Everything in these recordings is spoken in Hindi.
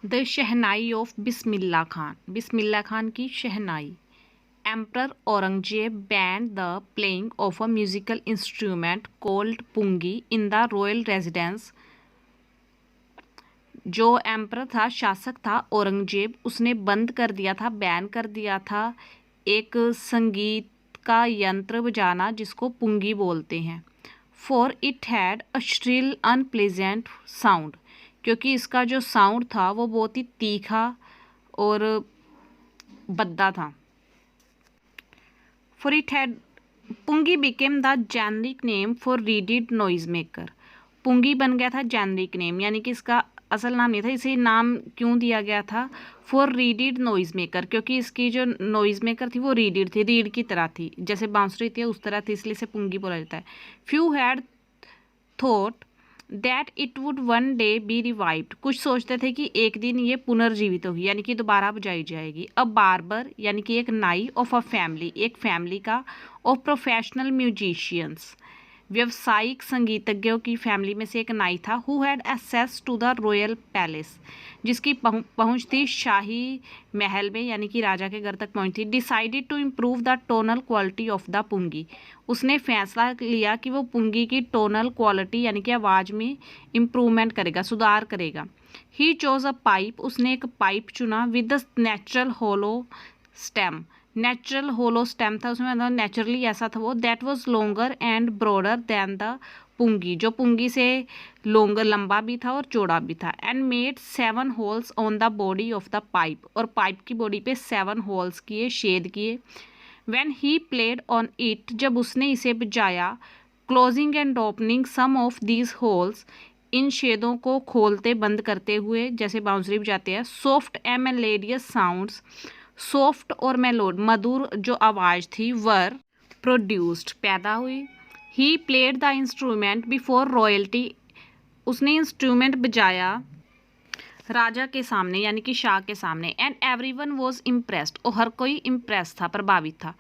द शहनाई ऑफ बिस्मिल्ला खान, बिस्मिल्ला खान की shehnai. Emperor Aurangzeb banned the playing of a musical instrument called pungi in the royal residence. जो एम्परर था, शासक था औरंगजेब, उसने बंद कर दिया था, बैन कर दिया था एक संगीत का यंत्र बजाना जिसको पुंगी बोलते हैं। For it had a shrill unpleasant sound, क्योंकि इसका जो साउंड था वो बहुत ही तीखा और भद्दा था। For it had pungi became the generic name for reeded noise maker. Pungi बन गया था जेनरिक नेम, यानी कि इसका असल नाम नहीं था। इसे नाम क्यों दिया गया था? फॉर रीडेड नॉइज मेकर, क्योंकि इसकी जो नॉइज मेकर थी वो रीडेड थी, रीड की तरह थी, जैसे बांसुरी थी उस तरह थी, इसलिए इसे पुंगी बोला जाता है। Few had thought that it would one day B revived, कुछ सोचते थे कि एक दिन ये पुनर्जीवित होगी, यानी कि दोबारा बजाई जाएगी। अब बार्बर यानी कि एक नाई ऑफ अ फैमिली, एक फैमिली का, ऑफ प्रोफेशनल म्यूजिशियंस, व्यवसायिक संगीतज्ञों की फैमिली में से एक नाई था। Who had access to the royal palace, जिसकी पहुंच थी शाही महल में, यानी कि राजा के घर तक पहुंच थी। Decided to improve the tonal quality of the pungi, उसने फैसला लिया कि वो पुंगी की टोनल क्वालिटी यानी कि आवाज़ में इम्प्रूवमेंट करेगा, सुधार करेगा। ही चोज अ पाइप, उसने एक पाइप चुना with the natural hollow stem, natural hollow stem था उसमें, मतलब नेचुरली ऐसा था वो, that was longer and broader than the pungi, जो पुंगी से लॉन्गर, लंबा भी था और चौड़ा भी था। And made 7 holes on the body of the pipe, और पाइप की बॉडी पे 7 होल्स किए, छेद किए। When he played on it, जब उसने इसे बजाया, closing and opening some of these holes, इन छेदों को खोलते बंद करते हुए, जैसे बांसुरी बजाते हैं। Soft and melodious sounds, soft और मधुर जो आवाज़ थी, वर प्रोड्यूस्ड, पैदा हुई। He played the instrument before royalty, उसने इंस्ट्रूमेंट बजाया राजा के सामने, यानी कि शाह के सामने। एंड एवरीवन वाज इम्प्रेस्ड, और हर कोई इम्प्रेस था, प्रभावित था।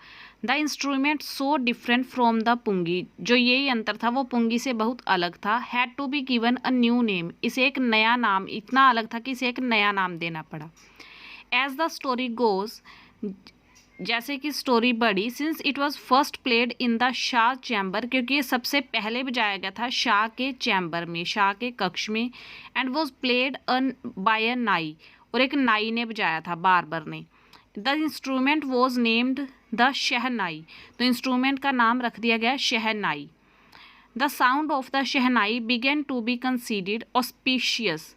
The instrument so different from the pungi, जो ये यंत्र था वो पुंगी से बहुत अलग था। Had to be given a new name, इसे एक नया नाम, इतना अलग था कि इसे एक नया नाम देना पड़ा। एज द स्टोरी गोज, जैसे कि स्टोरी बढ़ी, since it was first played in the Shah chamber, क्योंकि ये सबसे पहले बजाया गया था शाह के चैम्बर में, शाह के कक्ष में। And was played by a nai, और एक नाई ने बजाया था, बार्बर ने। The instrument was named the shehnai, तो इंस्ट्रूमेंट का नाम रख दिया गया shehnai. The sound of the shehnai began to be considered auspicious,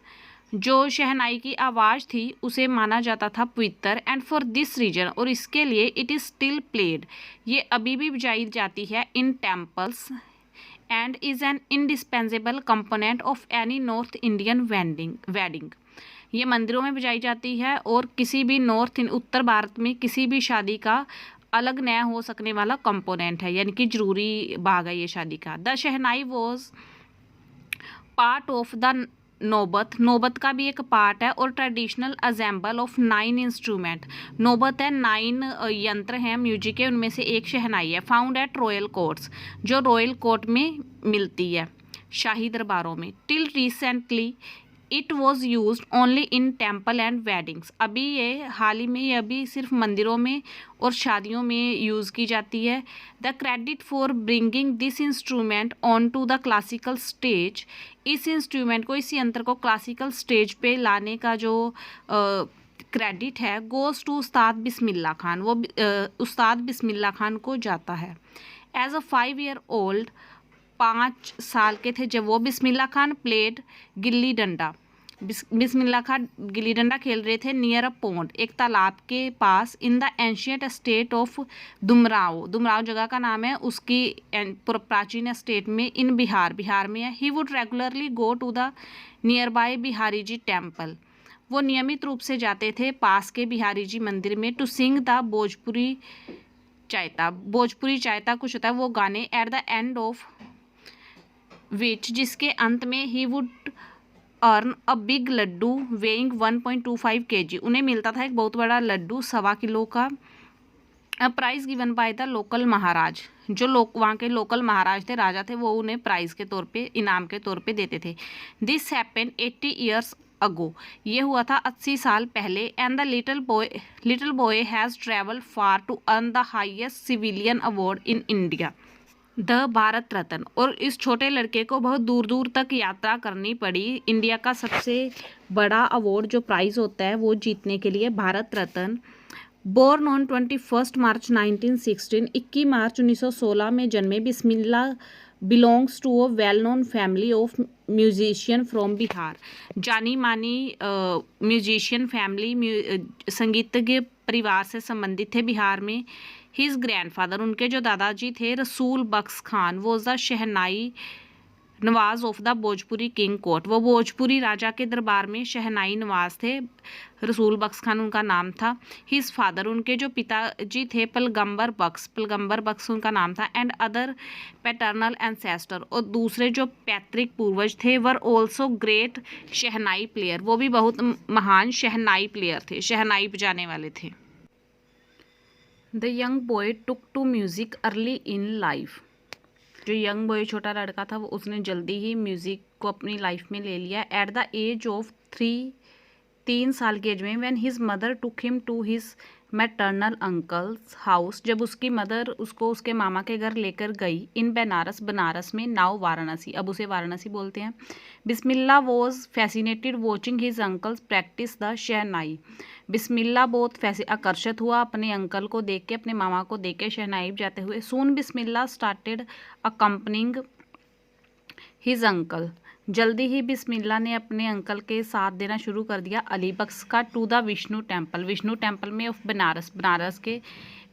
जो शहनाई की आवाज़ थी उसे माना जाता था पवित्र। एंड फॉर दिस रीजन, और इसके लिए, इट इज़ स्टिल प्लेड, ये अभी भी बजाई जाती है in temples, and is an indispensable component of any North Indian wedding, ये मंदिरों में बजाई जाती है, और किसी भी उत्तर भारत में किसी भी शादी का अलग नया हो सकने वाला कंपोनेंट है, यानी कि जरूरी भाग है ये शादी का। The shehnai was part of the नौबत, नौबत का भी एक पार्ट है, और ट्रेडिशनल असेंबल ऑफ 9 इंस्ट्रूमेंट, नौबत है 9 यंत्र हैं म्यूजिक के, उनमें से एक शहनाई है। फाउंड एट रॉयल कोर्ट्स, जो रॉयल कोर्ट में मिलती है, शाही दरबारों में। Till recently it was use only in temple and weddings, अभी ये हाल ही में ये अभी सिर्फ मंदिरों में और शादियों में यूज़ की जाती है। The credit for bringing this instrument on to the classical stage, इस इंस्ट्रूमेंट को, इस यंत्र को क्लासिकल स्टेज पे लाने का जो क्रेडिट है, गोज़ टू उस्ताद बिस्मिल्ला खान, वो उस्ताद बिस्मिल्ला खान को जाता है। एज अ 5 ईयर ओल्ड, 5 साल के थे जब वो, बिस्मिल्ला खान प्लेड गिल्ली डंडा, बिस्मिल्ला खान गिल्ली डंडा खेल रहे थे नियर अ पॉन्ड, एक तालाब के पास, in the ancient state of Dumraon, Dumraon जगह का नाम है, उसकी प्राचीन स्टेट में, इन बिहार, बिहार में है। He would regularly go to the nearby Bihari ji temple, वो नियमित रूप से जाते थे पास के बिहारी जी मंदिर में। To sing the Bhojpuri chaita, Bhojpuri chaita कुछ होता है वो गाने। At the end of which, जिसके अंत में, he would earn a big laddu weighing 1.25 kg, उन्हें मिलता था एक बहुत बड़ा लड्डू 1.25 किलो का। Prize given by the local Maharaj, जो वहाँ के लोकल महाराज थे, राजा थे, वो उन्हें प्राइज के तौर पे, इनाम के तौर पे देते थे। दिस हैपेंड 80 ईयर्स अगो, ये हुआ था 80 साल पहले। And the little boy has travelled far to earn the highest civilian award in India, the Bharat Ratna. और इस छोटे लड़के को बहुत दूर दूर तक यात्रा करनी पड़ी इंडिया का सबसे बड़ा अवार्ड जो प्राइज़ होता है वो जीतने के लिए, भारत रत्न। बोर्न ऑन 21 मार्च 1916, 21 मार्च 1916 में जन्मे Bismillah belongs to a well known family of musician from Bihar. जानी मानी म्यूजिशियन फैमिली, संगीतज्ञ परिवार से संबंधित थे बिहार में। हिज ग्रैंडफादर, उनके जो दादाजी थे, Rasool Bakhsh Khan, was the shehnai nawaz of the Bhojpuri king court, वो भोजपुरी राजा के दरबार में शहनाई नवाज थे। रसूल बख्श खान उनका नाम था। हिज फादर, उनके जो पिताजी थे, पैगंबर बख्श उनका नाम था। एंड अदर पैटर्नल एंसेस्टर, और दूसरे जो पैतृक पूर्वज थे, were also great shehnai player, वो भी बहुत महान शहनाई प्लेयर थे, शहनाई बजाने वाले थे। The young boy took to music early in life, जो यंग बॉय छोटा लड़का था वो उसने जल्दी ही म्यूज़िक को अपनी लाइफ में ले लिया। एट द एज ऑफ 3 साल की एज में, when his mother took him to his maternal uncle's house, जब उसकी मदर उसको उसके मामा के घर लेकर गई, इन बनारस में, नाउ वाराणसी, अब उसे वाराणसी बोलते हैं। Bismillah was fascinated watching his uncles practise the shehnai, Bismillah बहुत आकर्षित हुआ अपने अंकल को देख के, अपने मामा को देख के शहनाई बजाते हुए। सून बिस्मिल्ला स्टार्टेड अकम्पनिंग हिज अंकल, जल्दी ही बिस्मिल्ला ने अपने अंकल के साथ देना शुरू कर दिया अली बख्श का, टू द विष्णु टेम्पल में ऑफ बनारस के,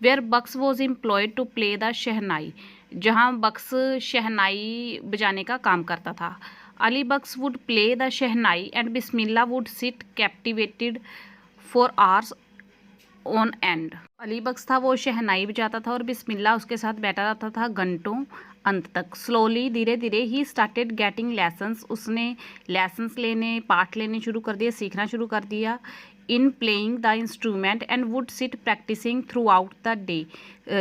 where Bakhsh was employed to play the shehnai, जहाँ बख्श शहनाई बजाने का काम करता था। Ali Bakhsh would play the shehnai and Bismillah would sit captivated for hours on end. Ali Bakhsh था वो शहनाई बजाता था और बिस्मिल्ला उसके साथ बैठा रहता था घंटों अंत तक। स्लोली, धीरे धीरे, ही स्टार्टेड गेटिंग लेसन्स, उसने लेसन्स लेने, पाठ लेने शुरू कर दिए, सीखना शुरू कर दिया। In playing the instrument and would sit practising throughout the day,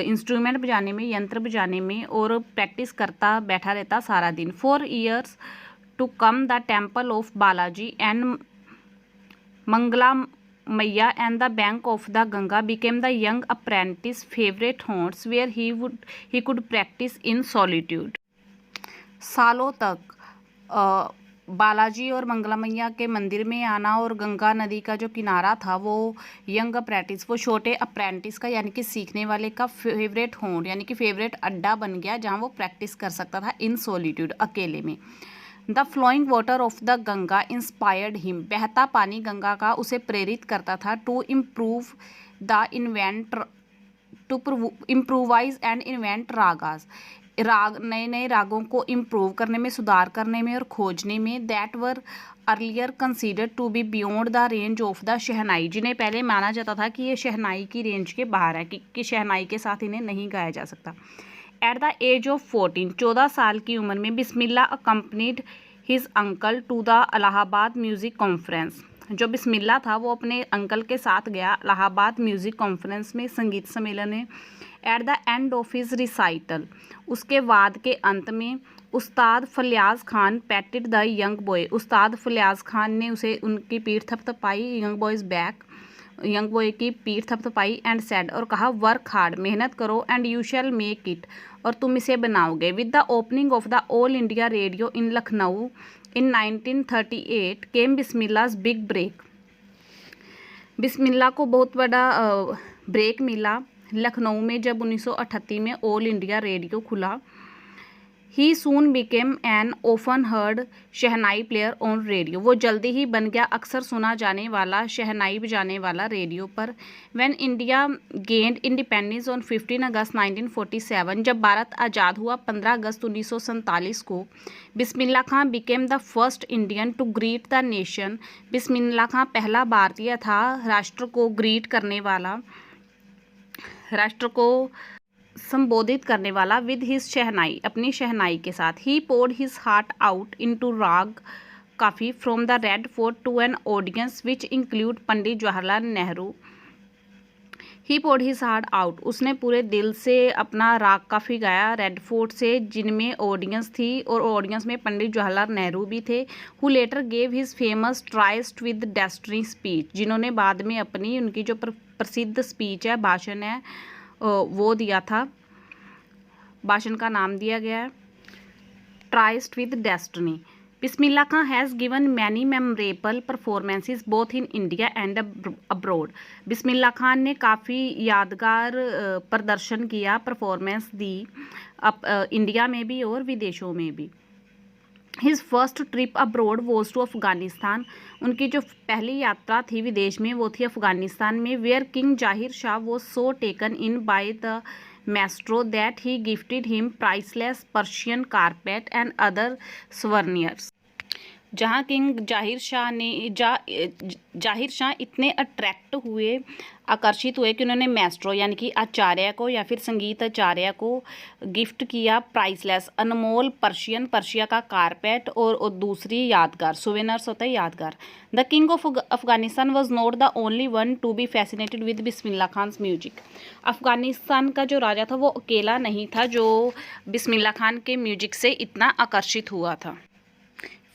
instrument बजाने में, यंत्र बजाने में, और प्रैक्टिस करता बैठा रहता सारा दिन। 4 years to come the temple of Balaji and Mangala Maiya and the bank of the Ganga became the young apprentice favorite haunts where he could practice in solitude। सालों तक बालाजी और मंगला मैया के मंदिर में आना और गंगा नदी का जो किनारा था वो यंग अप्रेंटिस, वो छोटे अप्रेंटिस का यानी कि सीखने वाले का फेवरेट होंट यानी कि फेवरेट अड्डा बन गया जहाँ वो प्रैक्टिस कर सकता था इन सॉलिट्यूड, अकेले में। The flowing water of the Ganga inspired him, बहता पानी गंगा का उसे प्रेरित करता था। To improvise and invent ragas, नए नए रागों को इम्प्रूव करने में, सुधार करने में और खोजने में। That were earlier considered to be beyond the range of the shehnai, जिन्हें पहले माना जाता था कि ये शहनाई की रेंज के बाहर है, कि शहनाई के साथ इन्हें नहीं गाया जा सकता। एट द एज ऑफ 14 साल की उम्र में Bismillah accompanied his uncle to the Allahabad music conference, जो बिस्मिल्ला था वो अपने अंकल के साथ गया इलाहाबाद म्यूज़िक कॉन्फ्रेंस में, संगीत सम्मेलन में। At the end of his recital, उसके वाद के अंत में, Ustad Faiyaz Khan patted the young boy, Ustad Faiyaz Khan ने उसे उनकी पीठ थपथपाई, young boy's back, young boy की पीठ थपथपाई, एंड सेड, और कहा, वर्क हार्ड, मेहनत करो, and you shall make it, और तुम इसे बनाओगे। With the opening of the All India Radio in Lucknow in 1938 came Bismillah's big break, Bismillah को बहुत बड़ा ब्रेक मिला लखनऊ में जब 1938 में ऑल इंडिया रेडियो खुला। He soon became an often heard shehnai player on radio, वो जल्दी ही बन गया अक्सर सुना जाने वाला शहनाई बजाने वाला रेडियो पर। When India gained independence on 15 अगस्त 1947, जब भारत आज़ाद हुआ 15 अगस्त 1947 को, Bismillah Khan became the first Indian to greet the nation, Bismillah Khan पहला भारतीय था राष्ट्र को ग्रीट करने वाला, राष्ट्र को संबोधित करने वाला, विद हिज शहनाई, अपनी शहनाई के साथ। He poured his heart out into raag Kafi from the Red Fort to an audience which include Pandit Jawaharlal Nehru. He poured his heart out, उसने पूरे दिल से अपना राग काफ़ी गाया रेड फोर्ट से, जिनमें ऑडियंस थी और ऑडियंस में पंडित जवाहरलाल नेहरू भी थे। Who letter gave his famous tryst with destiny speech, जिन्होंने बाद में अपनी उनकी जो प्रसिद्ध स्पीच है, भाषण है, वो दिया था। भाषण का नाम दिया गया है tryst with destiny. Bismillah Khan has given many memorable performances both in India and abroad. Bismillah Khan ने काफ़ी यादगार प्रदर्शन किया, परफॉर्मेंस दी इंडिया में भी और विदेशों में भी। His first trip abroad was to Afghanistan, उनकी जो पहली यात्रा थी विदेश में वो थी अफ़गानिस्तान में। वेयर किंग जाहिर Shah was so taken in by the maestro that he gifted him priceless Persian carpet and other souvenirs। जहाँ किंग जाहिर शाह इतने अट्रैक्ट हुए, आकर्षित हुए कि उन्होंने मैस्ट्रो यानी कि आचार्य को या फिर संगीत आचार्य को गिफ्ट किया प्राइसलेस अनमोल पर्शिया का कारपेट और दूसरी यादगार सुवेनर्स होता है यादगार। The king of Afghanistan was not the only one to be fascinated with Bismillah Khan music. Afghanistan का जो राजा था वो अकेला नहीं था जो बिस्मिल्लाह खान के म्यूजिक से इतना आकर्षित हुआ था।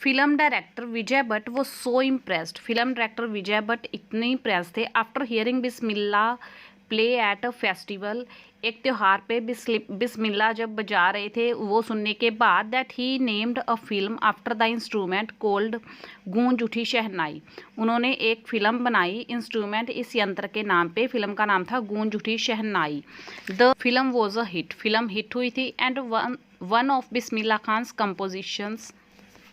फिल्म डायरेक्टर विजय भट्ट वो सो इम्प्रेस्ड, फिल्म डायरेक्टर विजय भट्ट इतने इम्प्रेस थे after hearing Bismillah play at a festival, एक त्यौहार पे बिस्मिल्लाह जब बजा रहे थे वो सुनने के बाद, that he named a film after the instrument cold गूंज उठी शहनाई। उन्होंने एक फिल्म बनाई इंस्ट्रूमेंट इस यंत्र के नाम पे, फिल्म का नाम था Goonj Uthi Shehnai. The film was a hit, film hit हुई थी। And one of Bismillah Khan's compositions,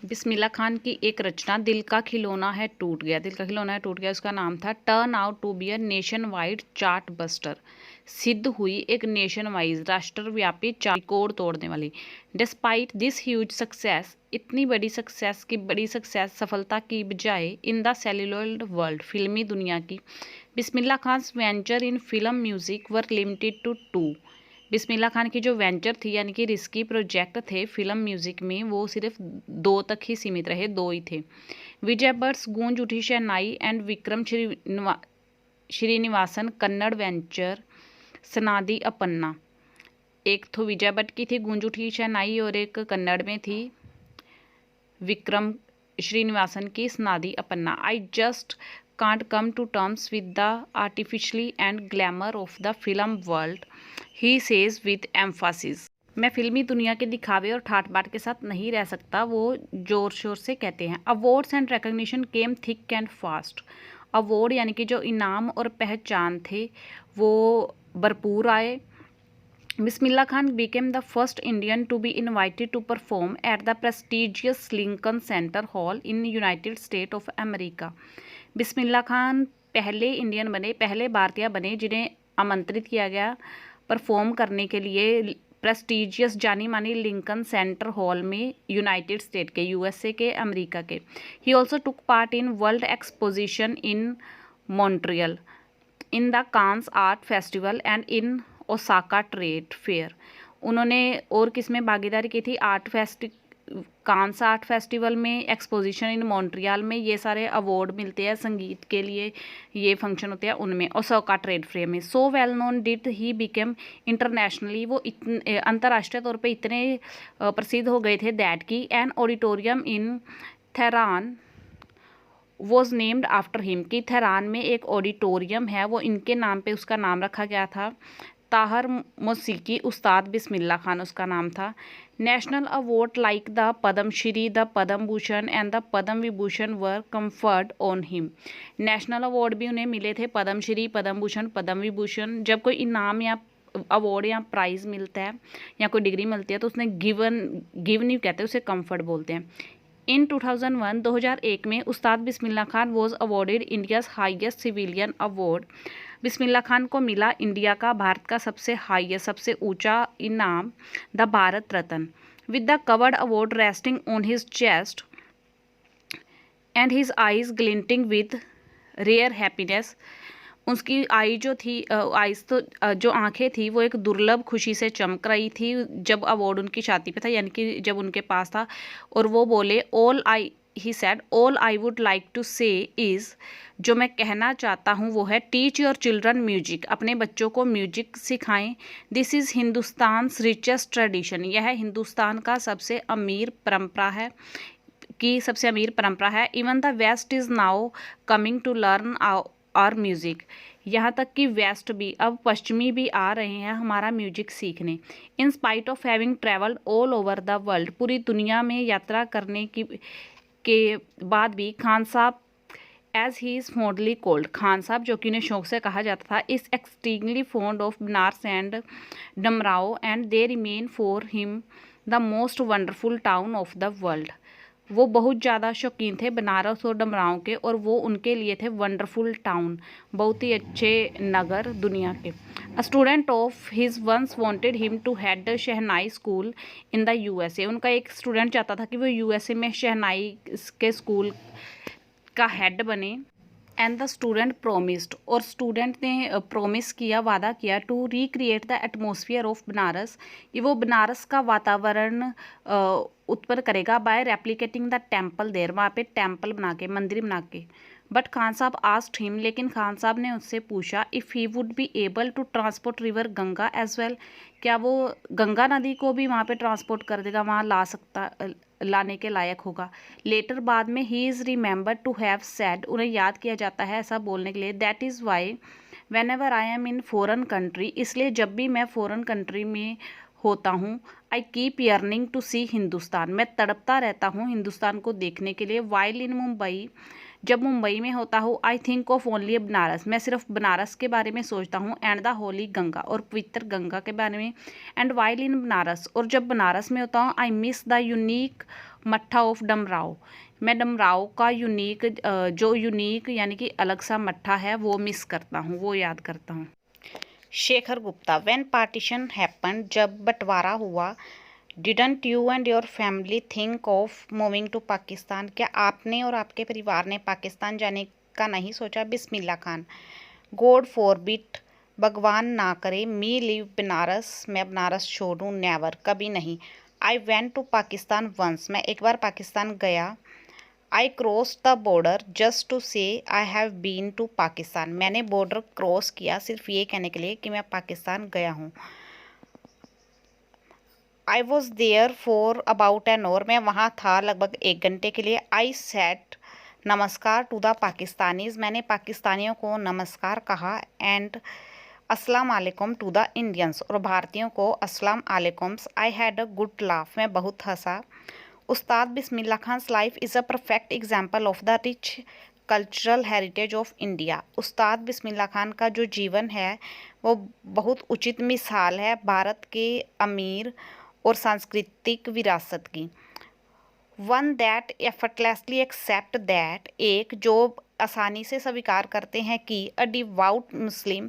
Bismillah Khan की एक रचना दिल का खिलौना है टूट गया, दिल का खिलौना है टूट गया, उसका नाम था turn out to be a nationwide chartbuster, सिद्ध हुई एक नेशन वाइज राष्ट्रव्यापी रिकॉर्ड तोड़ने वाली। डिस्पाइट दिस ह्यूज सक्सेस, इतनी बड़ी सक्सेस सफलता की बजाय इन द सेल्युलर वर्ल्ड, फिल्मी दुनिया की, Bismillah Khan's venture in film music were limited to 2। Bismillah Khan की जो वेंचर थी यानी कि रिस्की प्रोजेक्ट थे फिल्म म्यूज़िक में वो सिर्फ 2 तक ही सीमित रहे, 2 ही थे। विजय भट्ट गूंज उठी शहनाई एंड विक्रम श्रीनिवासन कन्नड़ वेंचर सनादी अपन्ना, एक तो विजय भट्ट की थी गूंज उठी शहनाई और एक कन्नड़ में थी विक्रम श्रीनिवासन की Sanadi Appanna. I just can't come to terms with the artificially and glamour of the film world, he says with emphasis। मैं फिल्मी दुनिया के दिखावे और ठाट बाट के साथ नहीं रह सकता, वो जोर शोर से कहते हैं। Awards and recognition came thick and fast, award यानी कि जो इनाम और पहचान थे वो भरपूर आए। Bismillah Khan became the first Indian to be invited to perform at the prestigious Lincoln Center Hall in United States of America। Bismillah Khan पहले इंडियन बने, पहले भारतीय बने जिन्हें आमंत्रित किया गया परफॉर्म करने के लिए प्रेस्टिजियस जानी मानी लिंकन सेंटर हॉल में, यूनाइटेड स्टेट के, यूएसए के, अमेरिका के। He also took part in world exposition in Montreal, in the Cannes art festival and in Osaka trade fair. उन्होंने और किस में भागीदारी की थी? कांस आर्ट फेस्टिवल में, एक्सपोजिशन इन मॉन्ट्रियल में, ये सारे अवार्ड मिलते हैं संगीत के लिए, ये फंक्शन होते हैं उनमें, ओसाका ट्रेड फेयर में। So well known did he became internationally, वो इतने अंतर्राष्ट्रीय तौर पे इतने प्रसिद्ध हो गए थे दैट की an auditorium in Tehran was named after him, कि थेहरान में एक ऑडिटोरियम है वो इनके नाम पे उसका नाम रखा गया था। ताहर मौसीकी उस्ताद बिस्मिल्लाह खान उसका नाम था। National award like the Padma Shri, the Padma Bhushan and the Padma Vibhushan were conferred on him. National award भी उन्हें मिले थे, पद्मश्री, पद्म भूषण, पद्म विभूषण। जब कोई इनाम या अवार्ड या प्राइज़ मिलता है या कोई डिग्री मिलती है तो उसने गिव नहीं कहते, उसे कंफर्ट बोलते हैं। इन 2001 में Ustad Bismillah Khan was awarded India's highest civilian award. Bismillah Khan को मिला इंडिया का, भारत का सबसे हाईएस्ट, सबसे ऊंचा इनाम, the Bharat Ratna, with the coveted award resting on his chest and his eyes glinting with rare happiness. उसकी आई जो थी, आइज़ तो जो आंखें थी वो एक दुर्लभ खुशी से चमक रही थी जब अवार्ड उनकी छाती पे था, यानी कि जब उनके पास था। और वो बोले, all I he said all I would like to say is, जो मैं कहना चाहता हूँ वो है टीच योर चिल्ड्रन म्यूजिक, अपने बच्चों को म्यूजिक सिखाएं। दिस इज़ हिंदुस्तान्स रिचेस्ट ट्रेडिशन, यह हिंदुस्तान का सबसे अमीर परंपरा है सबसे अमीर परंपरा है। Even the west is now coming to learn our music, यहाँ तक कि वेस्ट भी, अब पश्चिमी भी आ रहे हैं हमारा म्यूजिक सीखने। In spite of having travelled all over the world, पूरी दुनिया में यात्रा करने के बाद भी Khan Sahab, as he is fondly called, Khan Sahab जो कि उन्हें शौक से कहा जाता था, is extremely fond of Banaras and Dumraon and they remain for him the most wonderful town of the world. वो बहुत ज़्यादा शौकीन थे बनारस और डमराव के, और वो उनके लिए थे वंडरफुल टाउन, बहुत ही अच्छे नगर दुनिया के। A student of his once wanted him to head the shehnai school in the USA, उनका एक स्टूडेंट चाहता था कि वो यूएसए में शहनाई के स्कूल का हेड बने। एंड द स्टूडेंट प्रोमिस्ड, और स्टूडेंट ने प्रोमिस किया, वादा किया, to recreate the atmosphere of Banaras, ये वो बनारस का वातावरण उत्पन्न करेगा by replicating the temple there, वहाँ पे टेम्पल बना के, मंदिर बना के। बट खान साहब आस्क्ड हिम, लेकिन खान साहब ने उससे पूछा, if he would be able to transport river Ganga as well, क्या वो गंगा नदी को भी वहाँ पे ट्रांसपोर्ट कर देगा, वहाँ लाने के लायक होगा। लेटर बाद में ही is remember to have said, उन्हें याद किया जाता है ऐसा बोलने के लिए, that is why whenever I am in foreign country, इसलिए जब भी मैं फॉरेन कंट्री में होता हूँ, I keep yearning to see Hindustan, मैं तड़पता रहता हूँ हिंदुस्तान को देखने के लिए। वाइल इन मुंबई, जब मुंबई में होता हूँ, I think of only Banaras, मैं सिर्फ बनारस के बारे में सोचता हूँ, एंड द होली गंगा, और पवित्र गंगा के बारे में। एंड वाइल इन बनारस, और जब बनारस में होता हूँ, आई मिस द यूनिक मट्ठा ऑफ डमराव, मैं डमराव का यूनिक जो यूनिक यानी कि अलग सा मट्ठा है वो मिस करता हूँ, वो याद करता हूँ। Shekhar Gupta, when partition happen, जब बंटवारा हुआ, didn't you and your family think of moving to Pakistan, क्या आपने और आपके परिवार ने पाकिस्तान जाने का नहीं सोचा? बिस्मिल्लाह खान, गॉड फॉरबिड, भगवान ना करे, मी लीव बनारस, मैं बनारस छोड़ूं, नेवर, कभी नहीं। I went to Pakistan once, मैं एक बार पाकिस्तान गया। I cross the border just to say I have been to Pakistan, मैंने बॉर्डर क्रॉस किया सिर्फ ये कहने के लिए कि मैं पाकिस्तान गया हूँ। I was there for about an hour, मैं वहाँ था लगभग 1 घंटे के लिए। I said namaskar to the Pakistanis, मैंने पाकिस्तानियों को नमस्कार कहा। एंड अस्सलाम वालेकुम टू द इंडियंस, और भारतीयों को अस्सलाम वालेकुम। I had a good laugh, मैं बहुत हंसा। Ustad Bismillah Khan's life is a perfect example of the rich cultural heritage of India, Ustad Bismillah Khan का जो जीवन है वो बहुत उचित मिसाल है भारत के अमीर और सांस्कृतिक विरासत की। One that effortlessly accept that, एक जो आसानी से स्वीकार करते हैं कि अ डिवाउट मुस्लिम,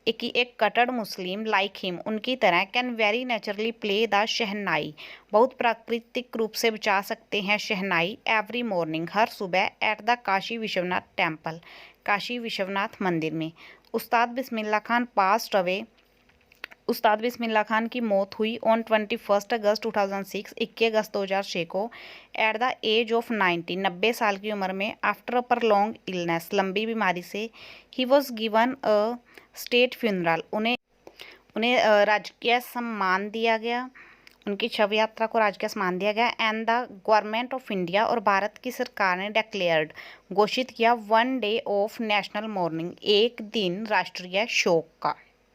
एक कट्टर मुस्लिम, लाइक हिम, उनकी तरह, can very naturally play the shehnai, बहुत प्राकृतिक रूप से बजा सकते हैं शहनाई, एवरी मॉर्निंग, हर सुबह, at the Kashi Vishwanath temple, Kashi Vishwanath मंदिर में। उस्ताद बिस्मिल्लाह खान पास्ट अवे, उस्ताद बिस्मिल्लाह खान की मौत हुई ऑन 21 अगस्त 2006, 21 अगस्त 2006 को, एट द एज ऑफ 90 साल की उम्र में, आफ्टर अ प्रलॉन्ग इलनेस, लंबी बीमारी से। He was given a state funeral, उन्हें राजकीय सम्मान दिया गया, उनकी शव यात्रा को राजकीय सम्मान दिया गया। And the government of India, और भारत की सरकार ने डिक्लेयर्ड, घोषित किया, 1 डे ऑफ नेशनल मॉर्निंग, एक दिन राष्ट्रीय शोक का।